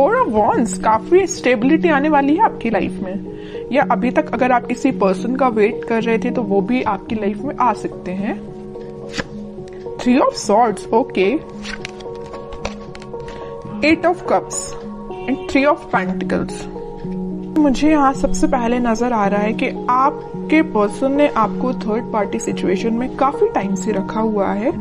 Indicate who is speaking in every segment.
Speaker 1: 4 of wands, काफी stability आने वाली है आपकी लाइफ में, या अभी तक अगर आप किसी पर्सन का वेट कर रहे थे तो वो भी आपकी लाइफ में आ सकते हैं। 3 of swords, okay, 8 of cups and 3 of pentacles. मुझे यहाँ सबसे पहले नजर आ रहा है कि आपके पर्सन ने आपको थर्ड पार्टी सिचुएशन में काफी टाइम से रखा हुआ है,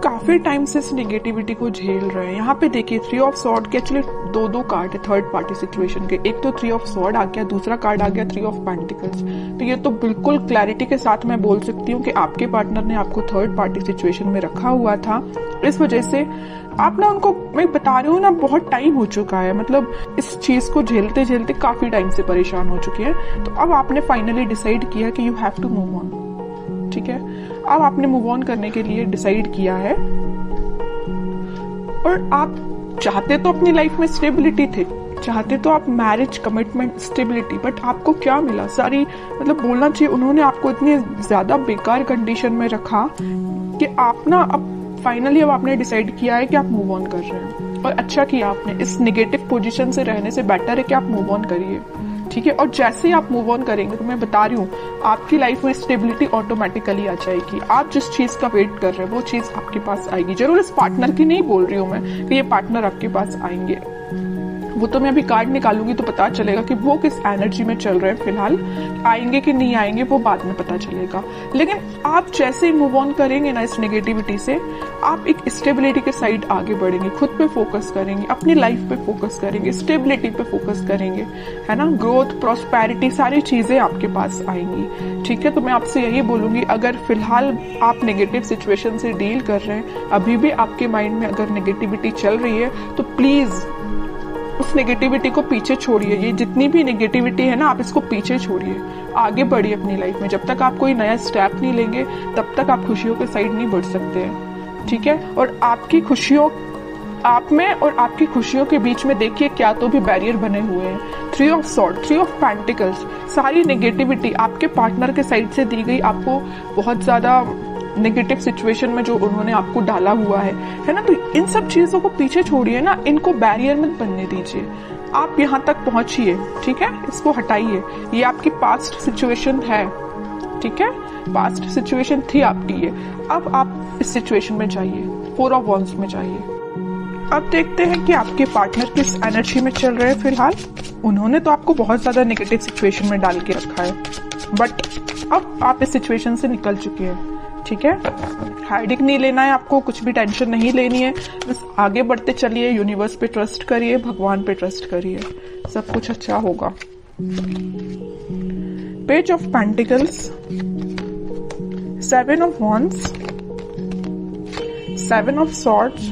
Speaker 1: काफी टाइम से इस नेगेटिविटी को झेल रहे हैं। यहाँ पे देखिए 3 ऑफ सॉर्ड के एक्चुअली दो कार्ड है थर्ड पार्टी सिचुएशन के, एक तो 3 ऑफ सॉर्ड आ गया, दूसरा कार्ड आ गया 3 ऑफ पेंटिकल्स। तो ये तो बिल्कुल क्लैरिटी के साथ मैं बोल सकती हूँ कि आपके पार्टनर ने आपको थर्ड पार्टी सिचुएशन में रखा हुआ था। इस वजह से आप ना उनको, मैं बता रही हूँ ना, बहुत टाइम हो चुका है, मतलब इस चीज को झेलते झेलते काफी टाइम से परेशान हो चुके हैं। तो अब आपने फाइनली डिसाइड किया कि you have to move on, ठीक है। अब आपने मूव ऑन करने के लिए डिसाइड किया है, और आप चाहते तो अपनी लाइफ में स्टेबिलिटी थे, चाहते तो आप मैरिज, कमिटमेंट, स्टेबिलिटी, बट आपको क्या मिला? सारी, मतलब बोलना चाहिए उन्होंने आपको इतनी ज्यादा बेकार कंडीशन में रखा कि आप ना अब फाइनली अब आपने डिसाइड किया है कि आप मूव ऑन कर रहे हैं, और अच्छा किया आपने। इस नेगेटिव पोजीशन से रहने से बेटर है कि आप मूव ऑन करिए, ठीक है। और जैसे ही आप मूव ऑन करेंगे तो मैं बता रही हूँ आपकी लाइफ में स्टेबिलिटी ऑटोमेटिकली आ जाएगी। आप जिस चीज का वेट कर रहे हैं वो चीज आपके पास आएगी। जरूर इस पार्टनर की नहीं बोल रही हूँ मैं कि ये पार्टनर आपके पास आएंगे, वो तो मैं अभी कार्ड निकालूंगी तो पता चलेगा कि वो किस एनर्जी में चल रहे हैं फिलहाल, आएंगे कि नहीं आएंगे वो बाद में पता चलेगा। लेकिन आप जैसे ही मूव ऑन करेंगे ना इस नेगेटिविटी से, आप एक स्टेबिलिटी के साइड आगे बढ़ेंगे, खुद पे फोकस करेंगे, अपनी लाइफ पे फोकस करेंगे, स्टेबिलिटी पे फोकस करेंगे, है ना। ग्रोथ, प्रॉस्पेरिटी, सारी चीजें आपके पास आएंगी, ठीक है। तो मैं आपसे यही बोलूंगी, अगर फिलहाल आप नेगेटिव सिचुएशन से डील कर रहे हैं, अभी भी आपके माइंड में अगर नेगेटिविटी चल रही है, तो प्लीज उस नेगेटिविटी को पीछे छोड़िए। ये जितनी भी नेगेटिविटी है ना, आप इसको पीछे छोड़िए, आगे बढ़िए अपनी लाइफ में। जब तक आप कोई नया स्टेप नहीं लेंगे तब तक आप खुशियों के साइड नहीं बढ़ सकते हैं, ठीक है। और आपकी खुशियों, आप में और आपकी खुशियों के बीच में देखिए क्या तो भी बैरियर बने हुए हैं। 3 ऑफ सॉर्ड, 3 ऑफ पेंटिकल्स, सारी नेगेटिविटी आपके पार्टनर के साइड से दी गई, आपको बहुत ज्यादा नेगेटिव सिचुएशन में जो उन्होंने आपको डाला हुआ है ना। तो इन सब चीजों को पीछे छोड़िए ना, इनको बैरियर मत बनने दीजिए। आप यहाँ तक पहुंचिए, ठीक है, इसको हटाइए। ये आपकी पास्ट सिचुएशन है, ठीक है, पास्ट सिचुएशन थी आपकी ये। अब आप इस सिचुएशन में जाइए, 4 ऑफ वॉन्ड्स में जाइए। अब देखते हैं कि आपके पार्टनर किस एनर्जी में चल रहे हैं फिलहाल। उन्होंने तो आपको बहुत ज्यादा नेगेटिव सिचुएशन में डाल के रखा है, बट अब आप इस सिचुएशन से निकल चुके हैं, ठीक है। हाइडिंग नहीं लेना है आपको, कुछ भी टेंशन नहीं लेनी है, बस आगे बढ़ते चलिए, यूनिवर्स पे ट्रस्ट करिए, भगवान पे ट्रस्ट करिए, सब कुछ अच्छा होगा। Page of pentacles, 7 of wands, 7 of swords,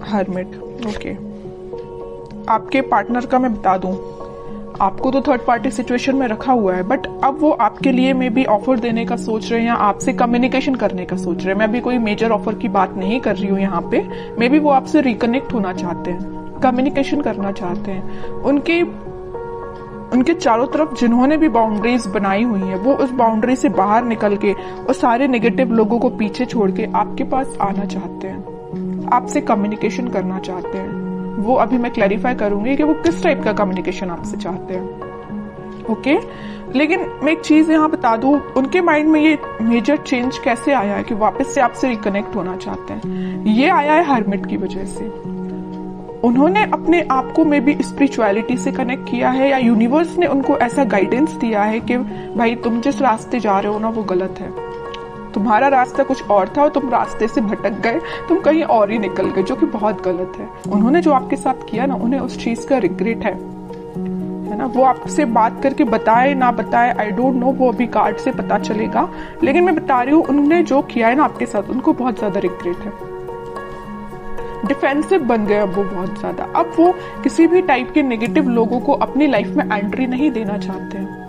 Speaker 1: hermit, okay. आपके पार्टनर का मैं बता दूं, आपको तो थर्ड पार्टी सिचुएशन में रखा हुआ है, बट अब वो आपके लिए में भी ऑफर देने का सोच रहे हैं, या आपसे कम्युनिकेशन करने का सोच रहे हैं। मैं अभी कोई मेजर ऑफर की बात नहीं कर रही हूँ यहाँ पे, मे बी वो आपसे रिकनेक्ट होना चाहते हैं, कम्युनिकेशन करना चाहते हैं। उनके चारों तरफ जिन्होंने भी बाउंड्रीज बनाई हुई है, वो उस बाउंड्री से बाहर निकल के और सारे नेगेटिव लोगों को पीछे छोड़ के आपके पास आना चाहते हैं, आपसे कम्युनिकेशन करना चाहते हैं। वो अभी मैं क्लैरिफाई करूंगी कि वो किस टाइप का कम्युनिकेशन आपसे चाहते हैं, ओके। लेकिन मैं एक चीज यहाँ बता दूं, उनके माइंड में ये मेजर चेंज कैसे आया है कि वापस से आपसे रिकनेक्ट होना चाहते हैं। ये आया है हर्मिट की वजह से। उन्होंने अपने आप को में भी स्पिरिचुअलिटी से कनेक्ट किया है, या यूनिवर्स ने उनको ऐसा गाइडेंस दिया है कि भाई तुम जिस रास्ते जा रहे हो ना वो गलत है, तुम्हारा रास्ता कुछ और था और तुम रास्ते से भटक गए, तुम कहीं और ही निकल गए, जो कि बहुत गलत है। उन्होंने जो आपके साथ किया ना, उन्हें उस चीज का रिग्रेट है ना। वो आपसे बात करके बताए ना बताए, आई डोंट नो, वो अभी कार्ड से पता चलेगा। लेकिन मैं बता रही हूँ, उन्होंने जो किया है ना आपके साथ, उनको बहुत ज्यादा रिग्रेट है। डिफेंसिव बन गए अब वो बहुत ज्यादा। अब वो किसी भी टाइप के नेगेटिव लोगों को अपनी लाइफ में एंट्री नहीं देना चाहते हैं,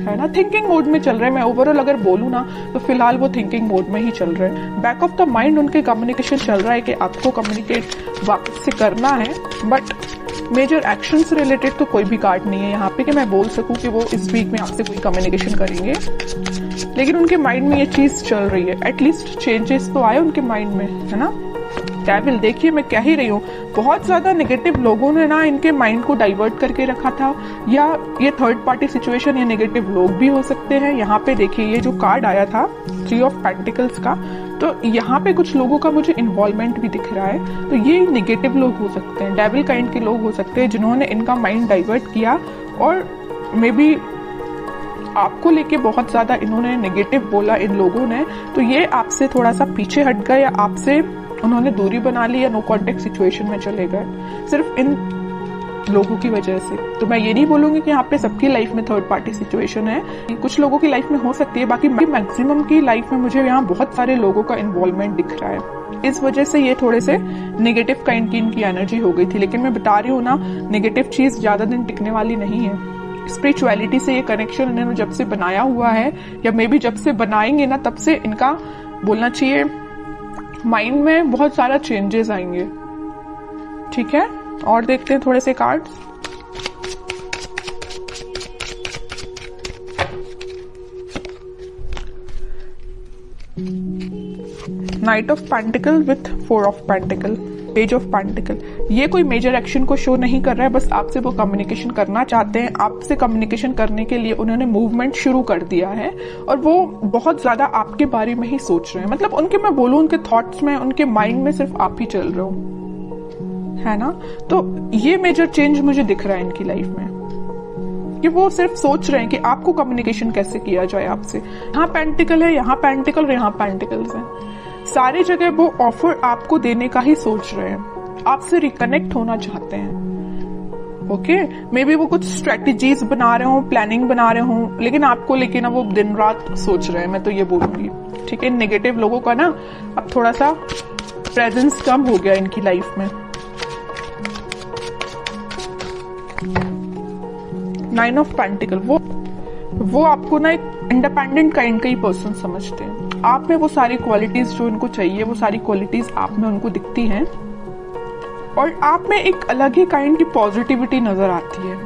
Speaker 1: है ना। थिंकिंग मोड में चल रहे हैं। मैं ओवरऑल अगर बोलूँ ना तो फिलहाल वो थिंकिंग मोड में ही चल रहे हैं। बैक ऑफ द माइंड उनके कम्युनिकेशन चल रहा है कि आपको कम्युनिकेट वापस से करना है, बट मेजर एक्शन से रिलेटेड तो कोई भी कार्ड नहीं है यहाँ पे कि मैं बोल सकूं कि वो इस वीक में आपसे कोई कम्युनिकेशन करेंगे। लेकिन उनके माइंड में ये चीज चल रही है, एटलीस्ट चेंजेस तो आए उनके माइंड में, है ना। डेविल, देखिए मैं कह ही रही हूँ, बहुत ज्यादा नेगेटिव लोगों ने ना इनके माइंड को डाइवर्ट करके रखा था, या ये थर्ड पार्टी सिचुएशन, ये नेगेटिव लोग भी हो सकते हैं। यहाँ पे देखिए ये जो कार्ड आया था 3 ऑफ पेंटिकल्स का, तो यहाँ पे कुछ लोगों का मुझे इन्वॉल्वमेंट भी दिख रहा है, तो ये नेगेटिव लोग हो सकते हैं, डेविल काइंड के लोग हो सकते हैं जिन्होंने इनका माइंड डाइवर्ट किया, और मे बी आपको लेके बहुत ज्यादा इन्होंने नेगेटिव बोला इन लोगों ने, तो ये आपसे थोड़ा सा पीछे हट गए, या आपसे उन्होंने दूरी बना ली, या नो कॉन्टेक्ट सिचुएशन में चले गए सिर्फ इन लोगों की वजह से। तो मैं ये नहीं बोलूंगी कि यहाँ पे सबकी लाइफ में थर्ड पार्टी सिचुएशन है, कुछ लोगों की लाइफ में हो सकती है, बाकी मैक्सिमम की लाइफ में मुझे यहाँ बहुत सारे लोगों का इन्वॉल्वमेंट दिख रहा है। इस वजह से ये थोड़े से नेगेटिव काइंड की इनकी एनर्जी हो गई थी, लेकिन मैं बता रही हूँ ना, नेगेटिव चीज ज्यादा दिन टिकने वाली नहीं है। स्पिरिचुअलिटी से ये कनेक्शन इन्होंने जब से बनाया हुआ है, या मे बी जब से बनाएंगे ना, तब से इनका बोलना चाहिए माइंड में बहुत सारा चेंजेस आएंगे। ठीक है, और देखते हैं थोड़े से cards. Night of pentacle with 4 of pentacle, page of pentacle. ये कोई मेजर एक्शन को शो नहीं कर रहा है, बस आपसे वो कम्युनिकेशन करना चाहते हैं। आपसे कम्युनिकेशन करने के लिए उन्होंने मूवमेंट शुरू कर दिया है, और वो बहुत ज्यादा आपके बारे में ही सोच रहे हैं। मतलब उनके, मैं बोलूं, उनके थॉट्स में, उनके माइंड में सिर्फ आप ही चल रहे हो, है ना। तो ये मेजर चेंज मुझे दिख रहा है इनकी लाइफ में, कि वो सिर्फ सोच रहे हैं कि आपको कम्युनिकेशन कैसे किया जाए आपसे। यहाँ पेंटिकल है, यहाँ पेंटिकल, और यहाँ पेंटिकल्स है, सारी जगह वो ऑफर आपको देने का ही सोच रहे हैं, आपसे रिकनेक्ट होना चाहते हैं। ओके, मे बी वो कुछ स्ट्रेटेजीज बना रहे हो, प्लानिंग बना रहे हो, लेकिन आपको लेके ना वो दिन रात सोच रहे हैं, मैं तो ये बोलूंगी। ठीक है, नेगेटिव लोगों का ना अब थोड़ा सा प्रेजेंस कम हो गया इनकी लाइफ में। 9 ऑफ पेंटिकल, वो आपको ना एक इंडिपेंडेंट काइंड का ही पर्सन समझते हैं। आप में वो सारी क्वालिटीज जो उनको चाहिए, वो सारी क्वालिटीज आप में उनको दिखती हैं, और आप में एक अलग ही काइंड की पॉजिटिविटी नजर आती है,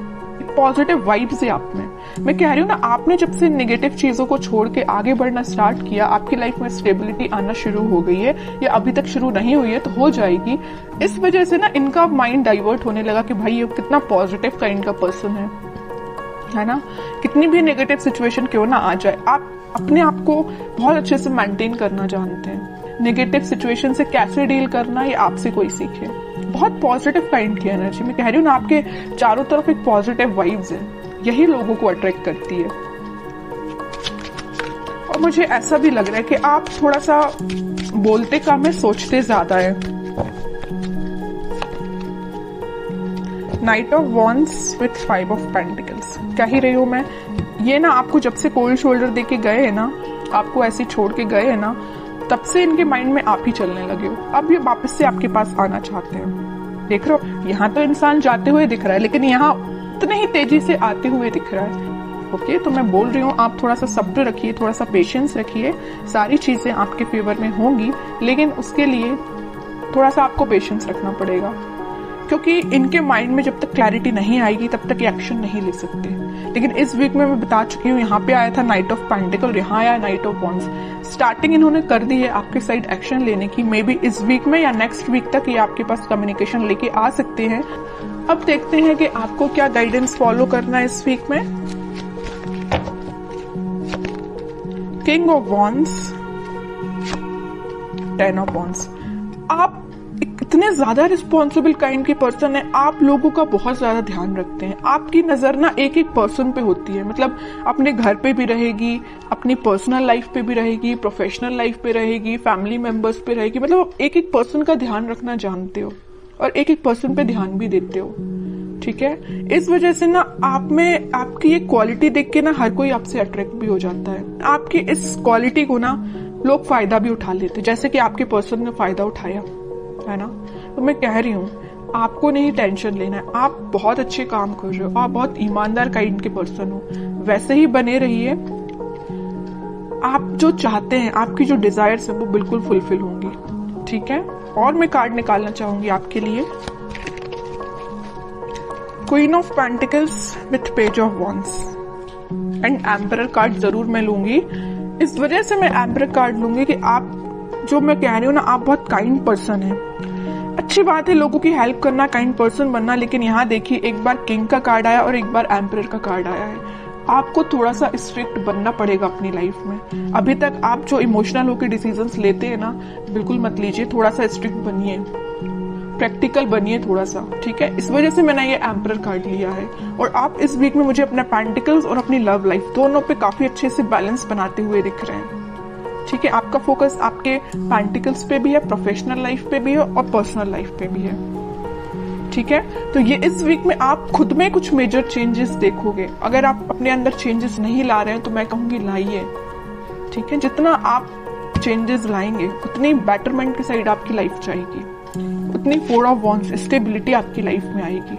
Speaker 1: पॉजिटिव वाइब्स है आप में। मैं कह रही हूँ ना, आपने जब से नेगेटिव चीजों को छोड़ के आगे बढ़ना स्टार्ट किया, आपकी लाइफ में स्टेबिलिटी आना शुरू हो गई है, या अभी तक शुरू नहीं हुई है तो हो जाएगी। इस वजह से ना इनका माइंड डाइवर्ट होने लगा कि भाई ये कितना पॉजिटिव काइंड का पर्सन है ना। कितनी भी नेगेटिव सिचुएशन क्यों ना आ जाए, आप अपने आप को बहुत अच्छे से मेंटेन करना जानते हैं। नेगेटिव सिचुएशन से कैसे डील करना, ये आपसे कोई सीखे। बहुत पॉजिटिव काइंड की एनर्जी, मैं कह रही हूँ ना, आपके चारों तरफ एक पॉजिटिव वाइब्स है, यही लोगों को अट्रैक्ट करती है। और मुझे ऐसा भी लग रहा है कि आप थोड़ा सा बोलते कम है, सोचते ज्यादा है। Night of wands with 5 of pentacles, कह ही रही हूँ मैं, ये ना आपको जब से कोल्ड शोल्डर दे के गए हैं ना, आपको ऐसे छोड़ के गए हैं ना, तब से इनके माइंड में आप ही चलने लगे हो। अब ये वापस से आपके पास आना चाहते हैं। देख रहे हो, यहाँ तो इंसान जाते हुए दिख रहा है, लेकिन यहाँ उतने ही तेजी से आते हुए दिख रहा है। ओके, तो मैं बोल रही हूँ, आप थोड़ा सा सब्र रखिए, थोड़ा सा पेशेंस रखिए, सारी चीजें आपके फेवर में होंगी, लेकिन उसके लिए थोड़ा सा आपको पेशेंस रखना पड़ेगा, क्योंकि इनके माइंड में जब तक क्लैरिटी नहीं आएगी तब तक एक्शन नहीं ले सकते। लेकिन इस वीक में मैं बता चुकी हूँ, यहाँ पे आया था नाइट ऑफ पेंटिकल, यहाँ आया नाइट ऑफ वॉन्ड्स। स्टार्टिंग इन्होंने कर दी है आपके साइड एक्शन लेने की, मे बी इस वीक में या नेक्स्ट वीक तक ये आपके पास कम्युनिकेशन लेके आ सकते हैं। अब देखते हैं कि आपको क्या गाइडेंस फॉलो करना है इस वीक में। King of wands, 10 of wands. आप इतने ज्यादा रिस्पॉन्सिबल काइंड के पर्सन है, आप लोगों का बहुत ज्यादा ध्यान रखते हैं। आपकी नजर ना एक एक पर्सन पे होती है, मतलब अपने घर पे भी रहेगी, अपनी पर्सनल लाइफ पे भी रहेगी, प्रोफेशनल लाइफ पे रहेगी, फैमिली मेंबर्स पे रहेगी। मतलब आप एक एक पर्सन का ध्यान रखना जानते हो, और एक एक पर्सन पे ध्यान भी देते हो। ठीक है, इस वजह से ना आप में आपकी ये क्वालिटी देख के ना हर कोई आपसे अट्रैक्ट भी हो जाता है। आपकी इस क्वालिटी को ना लोग फायदा भी उठा लेते, जैसे कि आपके पर्सन ने फायदा उठाया है ना। तो मैं कह रही हूँ, आपको नहीं टेंशन लेना है, आप बहुत अच्छे काम कर रहे हो, आप बहुत ईमानदार काइंड के पर्सन हो, वैसे ही बने रहिए। आप जो चाहते हैं, आपकी जो डिजायर्स है वो बिल्कुल फुलफिल होंगी। ठीक है, और मैं कार्ड निकालना चाहूंगी आपके लिए, queen of pentacles with page of wands and emperor card जरूर मैं लूंगी। इस वजह से मैं एम्परर कार्ड लूंगी कि आप जो मैं कह रही हूँ ना, आप बहुत काइंड पर्सन है। अच्छी बात है लोगों की हेल्प करना, काइंड पर्सन बनना, लेकिन यहाँ देखिए एक बार किंग का कार्ड आया और एक बार एम्परर का कार्ड आया है। आपको थोड़ा सा स्ट्रिक्ट बनना पड़ेगा अपनी लाइफ में। अभी तक आप जो इमोशनल होकर डिसीजंस लेते हैं ना, बिल्कुल मत लीजिए, थोड़ा सा स्ट्रिक्ट बनिए, प्रैक्टिकल बनिए थोड़ा सा, ठीक है। इस वजह से मैंने ये एम्परर कार्ड लिया है। और आप इस वीक में मुझे अपने पेंटिकल्स और अपनी लव लाइफ दोनों पे काफी अच्छे से बैलेंस बनाते हुए दिख रहे हैं, ठीक है। आपका फोकस आपके पेंटिकल्स पे भी है, प्रोफेशनल लाइफ पे भी है और पर्सनल लाइफ पे भी है, ठीक है। तो ये इस वीक में आप खुद में कुछ मेजर चेंजेस देखोगे। अगर आप अपने अंदर चेंजेस नहीं ला रहे हैं तो मैं कहूंगी लाइए, ठीक है। जितना आप चेंजेस लाएंगे उतनी बेटरमेंट की साइड आपकी लाइफ जाएगी, उतनी 4 ऑफ वॉन्ड्स स्टेबिलिटी आपकी लाइफ में आएगी।